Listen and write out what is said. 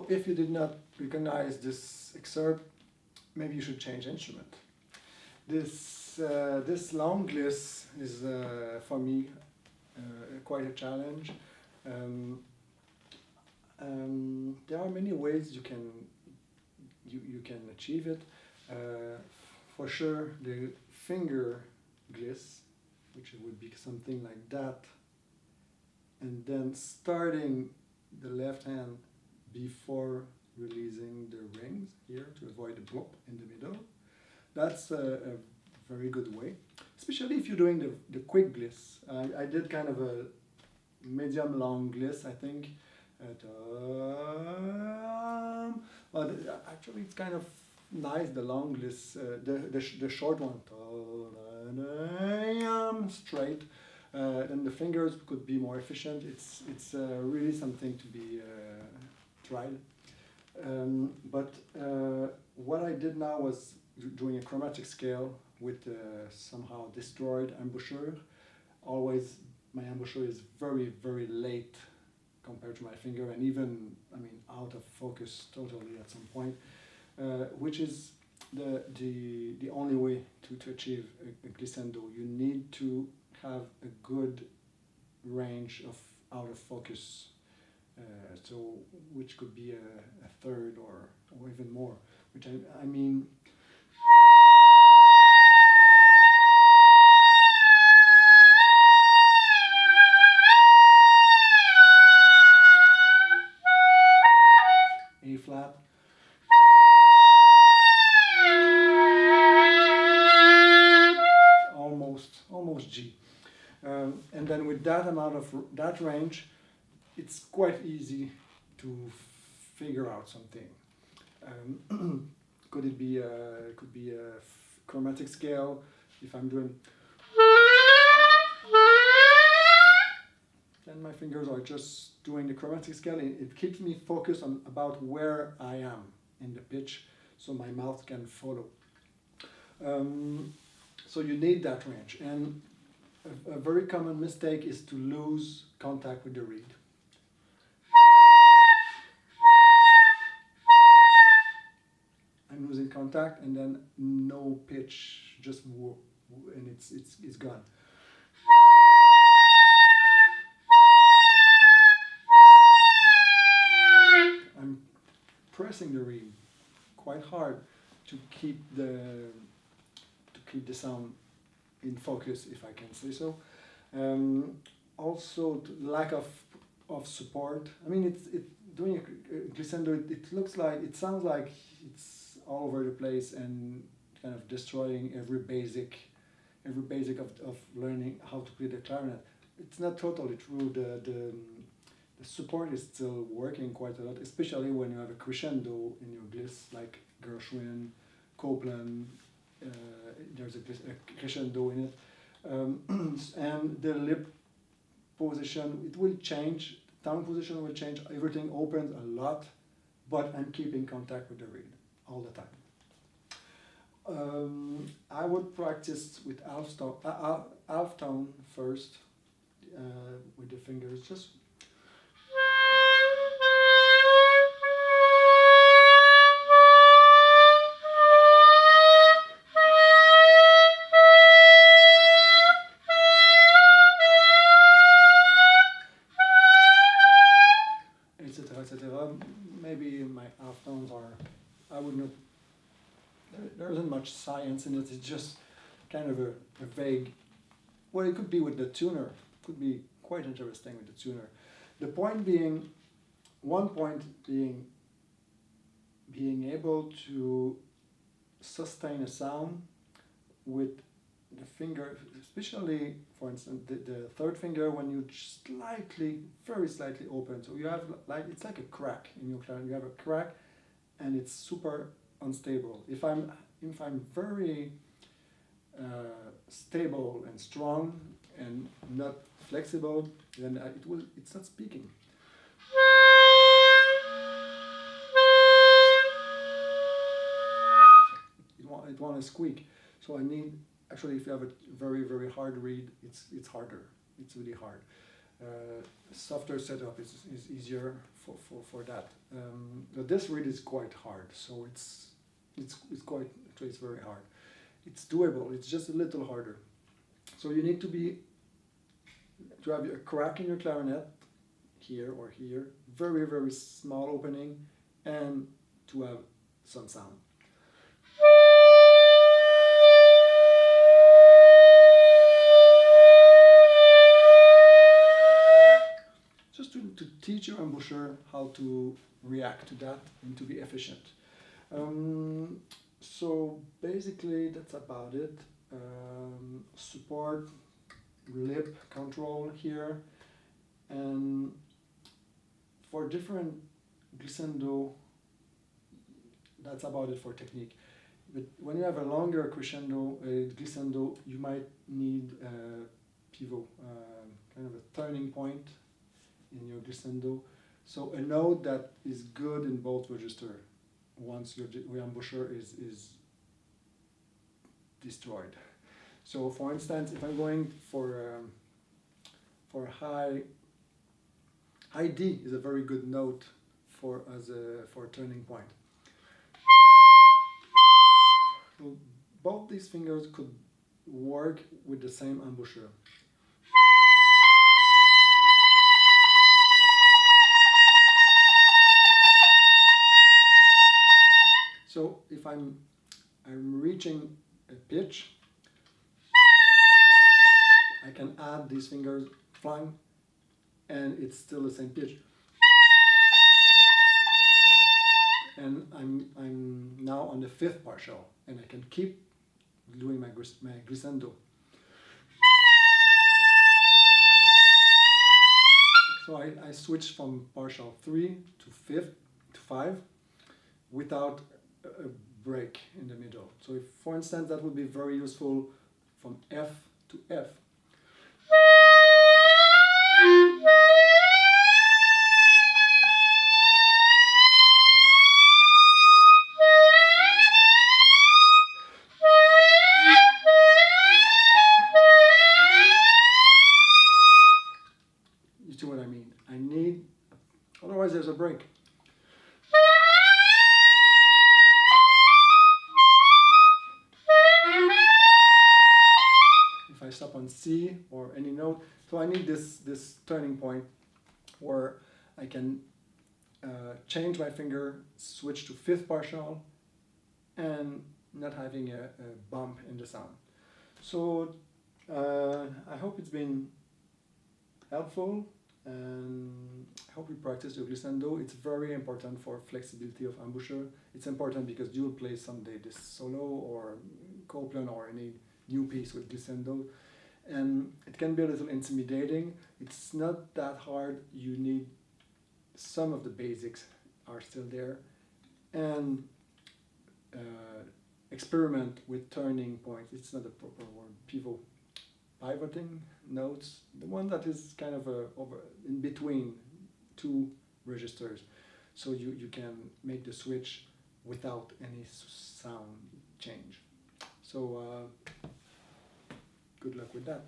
So if you did not recognize this excerpt, maybe you should change instrument. This long gliss is for me quite a challenge. There are many ways you can achieve it. For sure, the finger gliss, which would be something like that, and then starting the left hand before releasing the rings here to avoid the blop in the middle. That's a very good way, especially if you're doing the quick gliss. I did kind of a medium long gliss, I think. But actually it's kind of nice, the long gliss, the short one, straight. And the fingers could be more efficient. It's really something to be tried. But what I did now was doing a chromatic scale with somehow destroyed embouchure. Always my embouchure is very, very late compared to my finger, and even, I mean, out of focus totally at some point, which is the only way to achieve a glissando. You need to have a good range of out of focus, so which could be a third or even more, which I mean. A flat, almost G, and then with that amount of that range, it's quite easy to figure out something. Could it be could be a chromatic scale? If I'm doing, then my fingers are just doing the chromatic scale. It keeps me focused on about where I am in the pitch, so my mouth can follow. So you need that range, and a very common mistake is to lose contact with the reed. I'm losing contact, and then no pitch, just whoop, and it's gone. I'm pressing the reed quite hard to keep the sound in focus, if I can say so. Also, lack of support. I mean, it's doing a glissando. It sounds like it's all over the place and kind of destroying every basic of learning how to play the clarinet. It's not totally true. The support is still working quite a lot, especially when you have a crescendo in your gliss, like Gershwin, Copeland. There's a crescendo in it, and the lip position, it will change. Tongue position will change. Everything opens a lot, but I'm keeping contact with the reed all the time. I would practice with half tone first, with the fingers, just. Maybe my half tones are, I would not, there isn't much science in it, it's just kind of a vague, well, it could be with the tuner, it could be quite interesting with the tuner. The point being, one point being being able to sustain a sound with the finger, especially, for instance, the third finger, when you slightly, very slightly open. So you have like, it's like a crack in your clarinet. You have a crack, and it's super unstable. If I'm very stable and strong and not flexible, then it's not speaking. It wants to squeak. So I need, actually, if you have a very, very hard reed, it's harder. It's really hard. Softer setup is easier for that. But this reed is quite hard, so it's quite, actually it's very hard. It's doable, it's just a little harder. So you need to have a crack in your clarinet, here or here, very, very small opening, and to have some sound. Just to teach your embouchure how to react to that and to be efficient. So basically that's about it. Support, lip control here, and for different glissando, that's about it for technique. But when you have a longer crescendo, glissando, you might need a pivot, kind of a turning point in your glissando. So a note that is good in both registers once your embouchure is destroyed. So for instance, if I'm going for high D is a very good note for a turning point. So both these fingers could work with the same embouchure. So if I'm reaching a pitch, I can add these fingers, flang, and it's still the same pitch. And I'm now on the fifth partial, and I can keep doing my glissando. So I switch from partial 3 to 5th to 5 without a break in the middle. So if, for instance, that would be very useful from F to F. You see what I mean? I need, otherwise there's a break. If I stop on C or any note, so I need this turning point where I can change my finger, switch to 5th partial, and not having a bump in the sound. So I hope it's been helpful, and I hope you practice your glissando. It's very important for flexibility of embouchure. It's important because you will play someday this solo or Copeland or any new piece with glissando, and it can be a little intimidating. It's not that hard. You need some of the basics are still there, and experiment with turning points. It's not a proper word. Pivoting notes, the one that is kind of in between two registers, so you can make the switch without any sound change. So good luck with that.